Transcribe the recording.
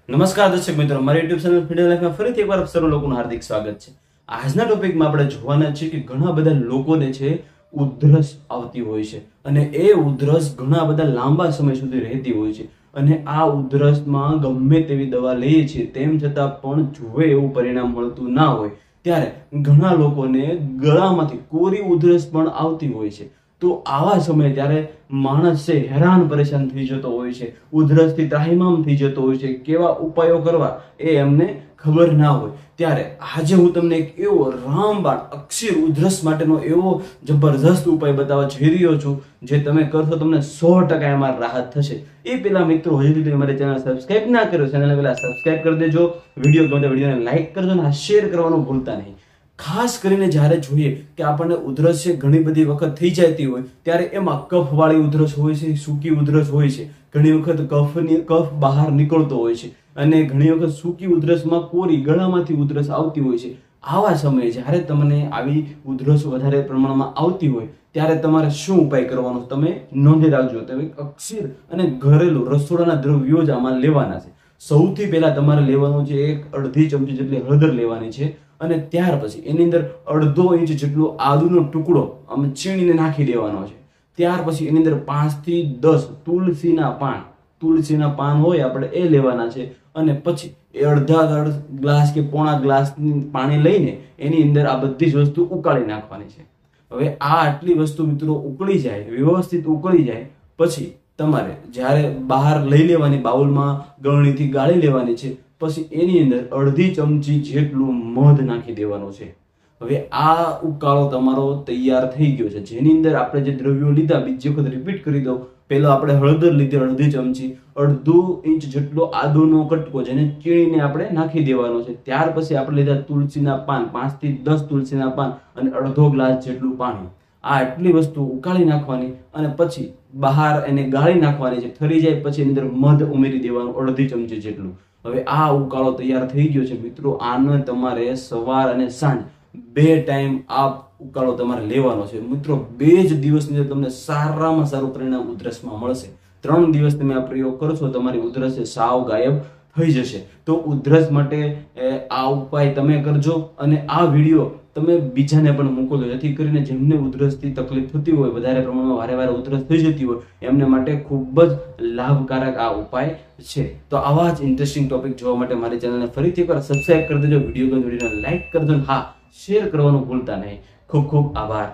નમસ્કાર દર્શક મિત્રો, મારી YouTube ચેનલ ફિડલ લાઈફમાં ફરીથી એકવાર આપ સર્વ લોકોનું હાર્દિક સ્વાગત છે। આજના ટોપિકમાં આપણે જોવાના છે કે ઘણા બધા લોકોને છે ઉધરસ આવતી હોય છે અને એ ઉધરસ ઘણા બધા લાંબા સમય સુધી રહેતી હોય છે અને આ ઉધરસમાં ગમે તેવી દવા લઈએ છીએ તેમ છતાં પણ જોવે એવું પરિણામ મળતું ના હોય ત્યારે ઘણા લોકોને ગળામાંથી કોરી ઉધરસ પણ આવતી હોય છે। તો આવા સમયે ત્યારે માણસ છે હેરાન પરેશાન થઈ જતો હોય છે, ઉધરસથી ત્રાહિમામ થઈ જતો હોય છે, કેવા ઉપાયો કરવા એ એમને ખબર ના હોય ત્યારે આજે હું તમને એક એવો રામબાણ અક્ષીર ઉધરસ માટેનો એવો જબરજસ્ત ઉપાય બતાવવા જઈ રહ્યો છું જે તમે કરશો તમને 100% એમાં રાહત થશે। એ પેલા મિત્રો હજુ સુધી મારી ચેનલ સબસ્ક્રાઇબ ના કર્યો ચેનલને પેલા સબસ્ક્રાઇબ કરી દેજો, વિડીયો ગમે તો વિડીયોને લાઈક કરજો અને શેર કરવાનું ભૂલતા નહીં। ખાસ કરીને જ્યારે જોઈએ કે આપણને ઉધરસ છે ઘણી બધી વખત થઈ જતી હોય ત્યારે એમાં કફ વાળી ઉધરસ હોય છે, સૂકી ઉધરસ હોય છે, ઘણી વખત કફ બહાર નીકળતો હોય છે અને ઘણી વખત સૂકી ઉધરસમાં કોરી ગળામાંથી ઉધરસ આવતી હોય છે। આવા સમયે જ્યારે તમને આવી ઉધરસ વધારે પ્રમાણમાં આવતી હોય ત્યારે તમારે શું ઉપાય કરવાનો તમે નોંધી રાખજો। તમે અક્ષીર અને ઘરેલું રસોડાના દ્રવ્યો જ આમાં લેવાના છે। સૌથી પહેલા તમારે લેવાનું છે એક અડધી ચમચી જેટલી હળદર લેવાની છે અને ત્યાર પછી એની અંદર અડધો ઇંચ જેટલો આદુનો ટુકડો અમે છીણીને નાખી દેવાનો છે। ત્યાર પછી એની અંદર 5 થી 10 તુલસીના પાન હોય આપણે એ લેવાના છે અને પછી અડધા ગ્લાસ કે પોણા ગ્લાસ પાણી લઈને એની અંદર આ બધી જ વસ્તુ ઉકાળી નાખવાની છે। હવે આ આટલી વસ્તુ મિત્રો ઉકળી જાય, વ્યવસ્થિત ઉકળી જાય પછી તમારે જ્યારે બહાર લઈ લેવાની બાઉલમાં ગળણીથી ગાળી લેવાની છે, પછી એની અંદર અડધી ચમચી જેટલું મધ નાખી દેવાનું છે। હવે આ ઉકાળો તમારો તૈયાર થઈ ગયો છે જેની અંદર આપણે જે દ્રવ્યો લીધા બીજી વખત રિપીટ કરી દઉં। પહેલો આપણે હળદર લીધી અડધી ચમચી, અડધો ઇંચ જેટલો આદુનો કટકો જેને ચીણીને આપણે નાખી દેવાનો છે। ત્યાર પછી આપણે લીધા તુલસીના પાન 5 થી 10 તુલસીના પાન અને અડધો ગ્લાસ જેટલું પાણી। આ આટલી વસ્તુ ઉકાળી નાખવાની અને પછી બહાર એને ગાળી નાખવાની છે। ઠરી જાય પછી એની અંદર મધ ઉમેરી દેવાનું અડધી ચમચી જેટલું। હવે આ ઉકાળો તૈયાર થઈ ગયો છે મિત્રો, આનો તમારે સવાર અને સાંજ 2 ટાઈમ આ ઉકાળો તમારે લેવાનો છે મિત્રો। 2 જ દિવસની અંદર તમને સારામાં સારું પરિણામ ઉધરસમાં મળશે। 3 દિવસ તમે આ પ્રયોગ કરશો તમારી ઉધરસ સાવ ગાયબ થઈ જશે। તો ઉધરસ માટે આ ઉપાય તમે કરજો અને આ વિડીયો તમે બીજાને પણ મોકલો જેથી કરીને જેમને ઉધરસથી તકલીફ થતી હોય, વધારે પ્રમાણમાં વારે ઉધરસ થઈ જતી હોય એમને માટે ખૂબ જ લાભકારક આ ઉપાય છે। તો આવા જ ઇન્ટરેસ્ટિંગ ટોપિક જોવા માટે મારી ચેનલને ફરીથી એકવાર સબસ્ક્રાઇબ કરી દેજો, વિડીયોને લાઈક કરજો, હા શેર કરવાનું ભૂલતા નહીં। ખૂબ ખૂબ આભાર।